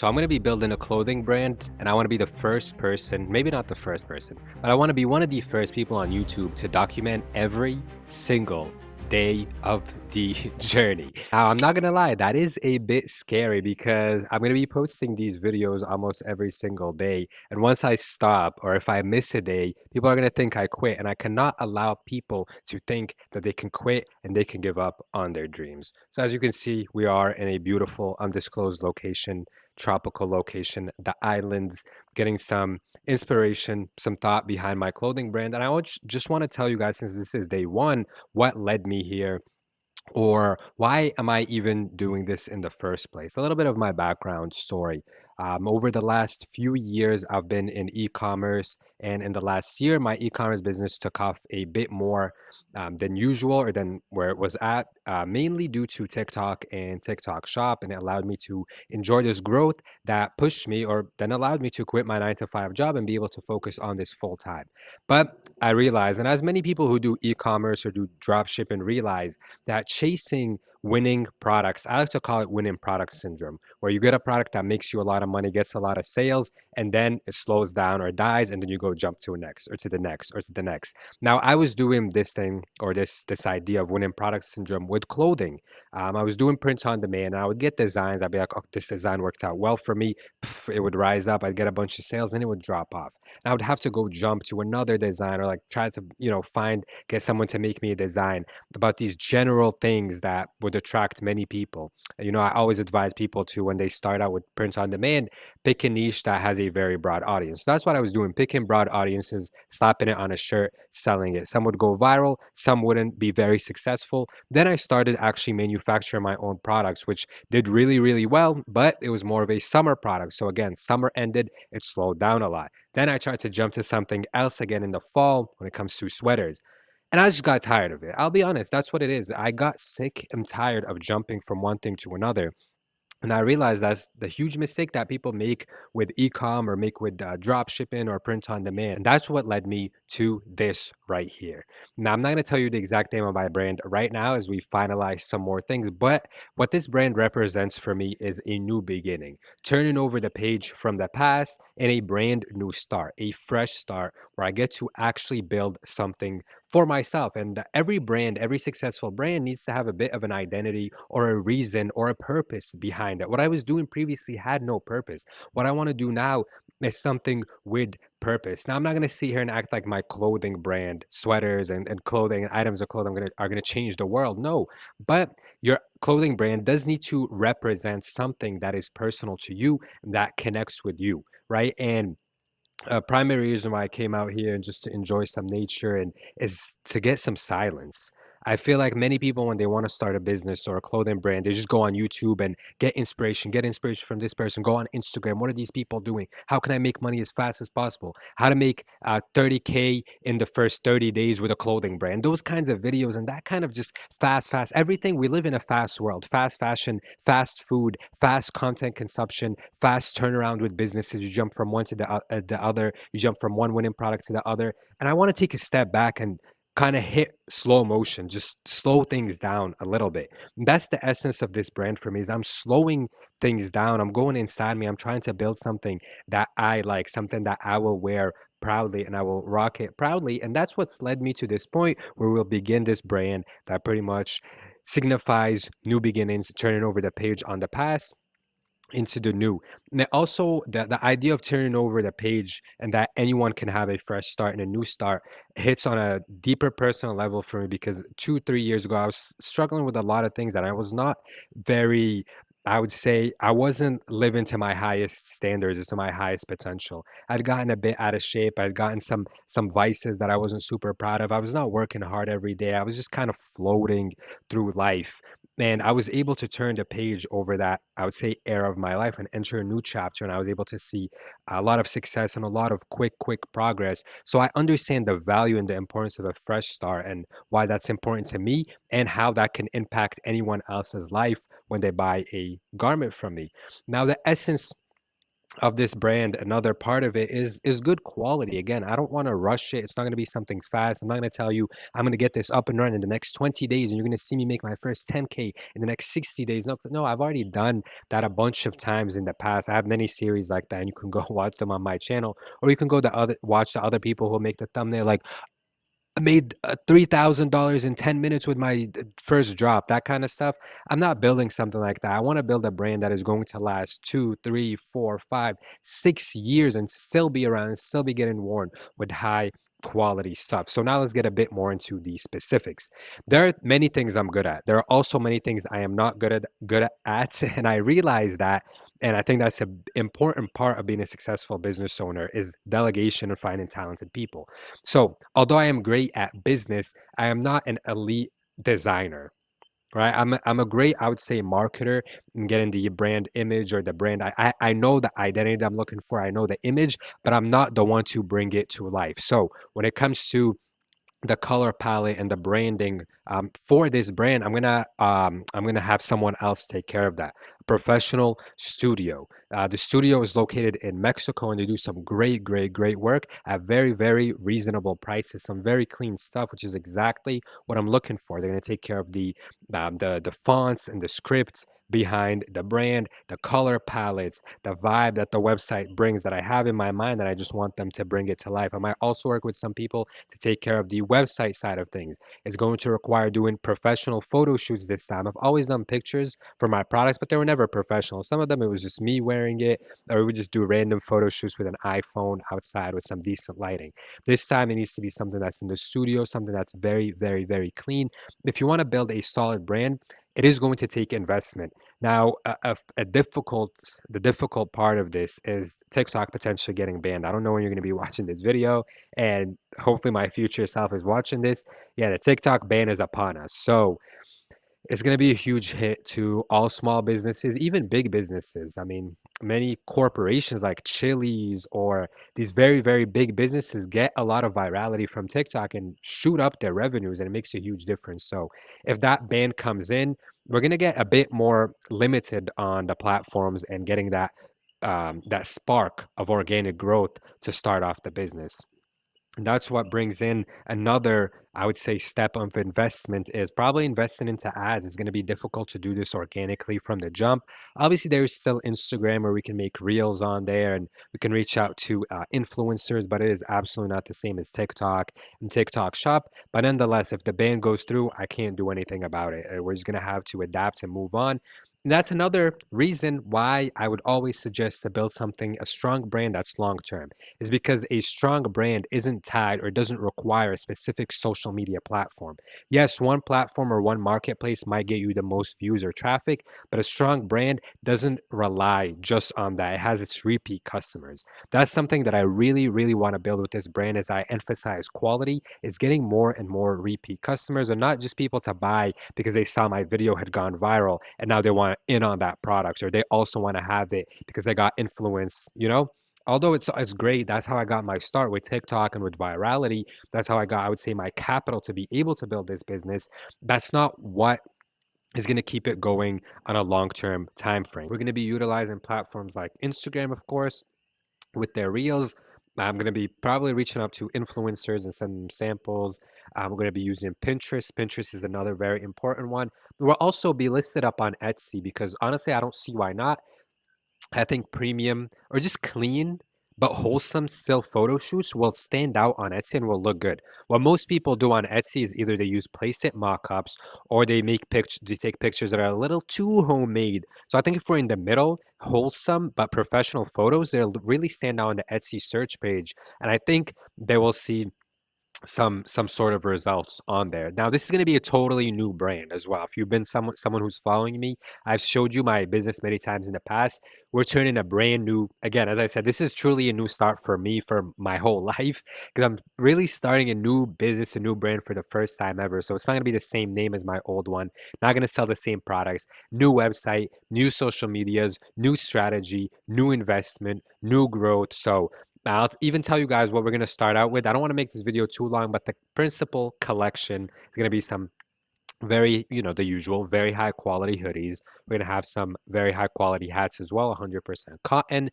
So I'm going to be building a clothing brand and I want to be the first person, maybe not the first person, but I want to be one of the first people on YouTube to document every single day of the journey. Now, I'm not going to lie, that is a bit scary because I'm going to be posting these videos almost every single day. And once I stop or if I miss a day, people are going to think I quit. And I cannot allow people to think that they can quit and they can give up on their dreams. So as you can see, we are in a beautiful undisclosed location, tropical location, the islands, getting some inspiration, some thought behind my clothing brand. And just want to tell you guys, since this is day one, what led me here or why am I even doing this in the first place? A little bit of my background story. Over the last few years, I've been in e-commerce, and in the last year, my e-commerce business took off a bit more than usual or than where it was at, mainly due to TikTok and TikTok Shop, and it allowed me to enjoy this growth that pushed me or then allowed me to quit my 9 to 5 job and be able to focus on this full time. But I realize, and as many people who do e-commerce or do drop shipping realize, that chasing winning products, I like to call it winning product syndrome, where you get a product that makes you a lot of money, gets a lot of sales, and then it slows down or dies, and then you go jump to a next or to the next or to the next. Now, I was doing this thing or this idea of winning product syndrome with clothing. I was doing print on demand, and I would get designs. I'd be like, oh, this design worked out well for me. Pff, it would rise up. I'd get a bunch of sales, and it would drop off. And I would have to go jump to another design or like try to, get someone to make me a design about these general things that would attract many people. I always advise people to, when they start out with print on demand, pick a niche that has a very broad audience. So that's what I was doing, picking broad audiences, slapping it on a shirt, selling it. Some would go viral, some wouldn't be very successful. Then I started actually manufacturing my own products, which did really, really well, but it was more of a summer product. So again, summer ended, it slowed down a lot. Then I tried to jump to something else again in the fall when it comes to sweaters. And I just got tired of it. I'll be honest, that's what it is. I got sick and tired of jumping from one thing to another. And I realized that's the huge mistake that people make with e-com or make with drop shipping or print on demand. And that's what led me to this right here. Now, I'm not going to tell you the exact name of my brand right now as we finalize some more things, but what this brand represents for me is a new beginning, turning over the page from the past and a brand new start, a fresh start where I get to actually build something for myself. And every brand, every successful brand needs to have a bit of an identity or a reason or a purpose behind it. What I was doing previously had no purpose. What I want to do now is something with purpose. Now, I'm not going to sit here and act like my clothing brand, sweaters and clothing and items of clothing are going to change the world. No, but your clothing brand does need to represent something that is personal to you, that connects with you, right? And a primary reason why I came out here and just to enjoy some nature and is to get some silence. I feel like many people when they want to start a business or a clothing brand, they just go on YouTube and get inspiration from this person, go on Instagram. What are these people doing? How can I make money as fast as possible? How to make 30K in the first 30 days with a clothing brand? Those kinds of videos and that kind of just fast, everything. We live in a fast world, fast fashion, fast food, fast content consumption, fast turnaround with businesses. You jump from one to the other. You jump from one winning product to the other. And I want to take a step back and kind of hit slow motion, just slow things down a little bit. And that's the essence of this brand for me is I'm slowing things down. I'm going inside me. I'm trying to build something that I like, something that I will wear proudly and I will rock it proudly. And that's what's led me to this point where we'll begin this brand that pretty much signifies new beginnings, turning over the page on the past into the new. And also the idea of turning over the page and that anyone can have a fresh start and a new start hits on a deeper personal level for me because 2 3 years ago I was struggling with a lot of things that I was not very, I would say I wasn't living to my highest standards or to my highest potential. I'd gotten a bit out of shape. I'd gotten some vices that I wasn't super proud of. I was not working hard every day. I was just kind of floating through life. And I was able to turn the page over that, I would say, era of my life and enter a new chapter. And I was able to see a lot of success and a lot of quick progress. So I understand the value and the importance of a fresh start and why that's important to me and how that can impact anyone else's life when they buy a garment from me. Now, the essence of this brand, another part of it is good quality. Again, I don't want to rush it. It's not going to be something fast. I'm not going to tell you I'm going to get this up and running in the next 20 days and you're going to see me make my first 10K in the next 60 days. No, no, I've already done that a bunch of times in the past. I have many series like that, and you can go watch them on my channel, or you can go to other watch the other people who make the thumbnail like I made $3,000 in 10 minutes with my first drop, that kind of stuff. I'm not building something like that. I want to build a brand that is going to last 2, 3, 4, 5, 6 years and still be around and still be getting worn with high quality stuff. So now let's get a bit more into the specifics. There are many things I'm good at. There are also many things I am not good at, and I realize that. And I think that's an important part of being a successful business owner is delegation and finding talented people. So, although I am great at business, I am not an elite designer, right? I'm a great, I would say, marketer in getting the brand image or the brand. I know the identity that I'm looking for. I know the image, but I'm not the one to bring it to life. So, when it comes to the color palette and the branding for this brand, I'm gonna have someone else take care of that. A professional studio. The studio is located in Mexico, and they do some great work at very reasonable prices. Some very clean stuff, which is exactly what I'm looking for. They're gonna take care of the fonts and the scripts behind the brand, the color palettes, the vibe that the website brings that I have in my mind, and I just want them to bring it to life. I might also work with some people to take care of the website side of things. It's going to require doing professional photo shoots this time. I've always done pictures for my products, but they were never professional. Some of them it was just me wearing it, or we would just do random photo shoots with an iPhone outside with some decent lighting. This time it needs to be something that's in the studio, something that's very clean. If you want to build a solid brand, it is going to take investment. Now, the difficult part of this is TikTok potentially getting banned. I don't know when you're going to be watching this video, and hopefully my future self is watching this. Yeah, the TikTok ban is upon us. So it's going to be a huge hit to all small businesses, even big businesses. I mean, many corporations like Chili's or these very big businesses get a lot of virality from TikTok and shoot up their revenues, and it makes a huge difference. So if that ban comes in, we're going to get a bit more limited on the platforms and getting that spark of organic growth to start off the business. And that's what brings in another, I would say, step of investment is probably investing into ads. It's going to be difficult to do this organically from the jump. Obviously, there's still Instagram where we can make reels on there and we can reach out to influencers, but it is absolutely not the same as TikTok and TikTok Shop. But nonetheless, if the ban goes through, I can't do anything about it. We're just going to have to adapt and move on. And that's another reason why I would always suggest to build something, a strong brand that's long term, is because a strong brand isn't tied or doesn't require a specific social media platform. Yes, one platform or one marketplace might get you the most views or traffic, but a strong brand doesn't rely just on that. It has its repeat customers. That's something that I really want to build with this brand as I emphasize quality, is getting more and more repeat customers, and not just people to buy because they saw my video had gone viral and now they want in on that product, or they also want to have it because they got influence, although it's great. That's how I got my start with TikTok and with virality. That's how I got, I would say, my capital to be able to build this business. That's not what is going to keep it going on a long-term time frame. We're going to be utilizing platforms like Instagram, of course, with their reels. I'm going to be probably reaching out to influencers and sending them samples. We're going to be using Pinterest. Pinterest is another very important one. We'll also be listed up on Etsy because honestly, I don't see why not. I think premium or just clean but wholesome still photo shoots will stand out on Etsy and will look good. What most people do on Etsy is either they use placeit mock-ups or they take pictures that are a little too homemade. So I think if we're in the middle, wholesome but professional photos, they'll really stand out on the Etsy search page. And I think they will see some sort of results on there. Now, this is going to be a totally new brand as well. If you've been someone who's following me, I've showed you my business many times in the past. We're turning a brand new, again, as I said, this is truly a new start for me for my whole life because I'm really starting a new business, a new brand for the first time ever. So it's not going to be the same name as my old one. Not going to sell the same products. New website, new social medias, new strategy, new investment, new growth. So I'll even tell you guys what we're going to start out with. I don't want to make this video too long, but the principal collection is going to be some very, the usual, very high quality hoodies. We're going to have some very high quality hats as well, 100% cotton.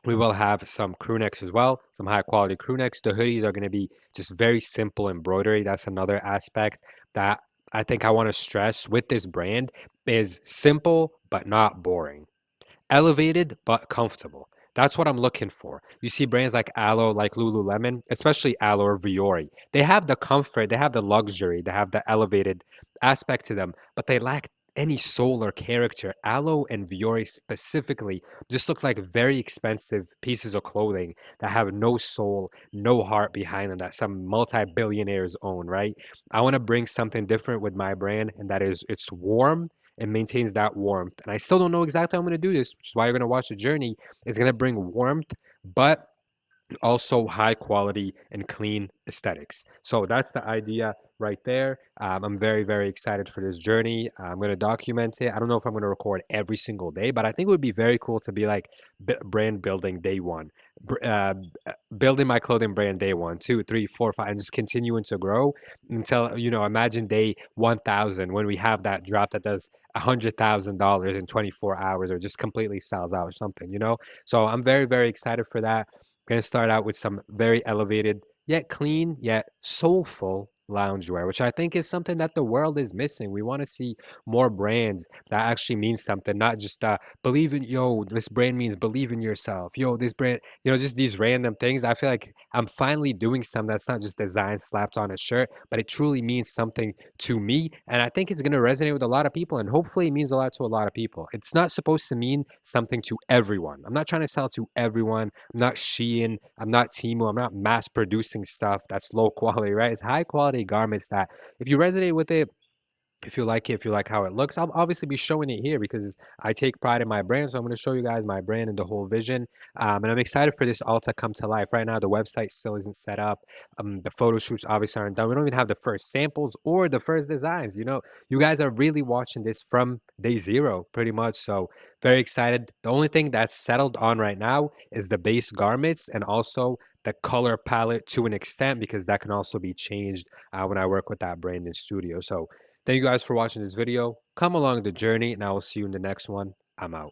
We will have some crew necks as well, some high quality crew necks. The hoodies are going to be just very simple embroidery. That's another aspect that I think I want to stress with this brand is simple but not boring, elevated but comfortable. That's what I'm looking for. You see brands like Aloe, like Lululemon, especially Aloe or Viore. They have the comfort, they have the luxury, they have the elevated aspect to them, but they lack any soul or character. Aloe and Viore specifically just look like very expensive pieces of clothing that have no soul, no heart behind them that some multi-billionaires own, right? I want to bring something different with my brand, and that is it's warm and maintains that warmth. And I still don't know exactly how I'm going to do this, which is why you're going to watch the journey. Is going to bring warmth, but also high quality and clean aesthetics. So that's the idea right there. I'm very, very excited for this journey. I'm going to document it. I don't know if I'm going to record every single day, but I think it would be very cool to be like brand building day one, building my clothing brand day one, two, three, four, five, and just continuing to grow until, imagine day 1000 when we have that drop that does $100,000 in 24 hours or just completely sells out or something. So I'm very, very excited for that. Going to start out with some very elevated, yet clean, yet soulful loungewear, which I think is something that the world is missing. We want to see more brands that actually mean something, not just believe in, yo, this brand means believe in yourself. Yo, this brand, just these random things. I feel like I'm finally doing something that's not just design slapped on a shirt, but it truly means something to me. And I think it's going to resonate with a lot of people. And hopefully it means a lot to a lot of people. It's not supposed to mean something to everyone. I'm not trying to sell to everyone. I'm not Shein. I'm not Temu. I'm not mass producing stuff that's low quality, right? It's high quality garments that if you resonate with it, if you like it, if you like how it looks, I'll obviously be showing it here because I take pride in my brand. So I'm going to show you guys my brand and the whole vision. And I'm excited for this all to come to life. Right now, the website still isn't set up. The photo shoots obviously aren't done. We don't even have the first samples or the first designs. You guys are really watching this from day zero, pretty much. So very excited. The only thing that's settled on right now is the base garments and also the color palette to an extent because that can also be changed when I work with that brand in studio. So thank you guys for watching this video. Come along the journey, and I will see you in the next one. I'm out.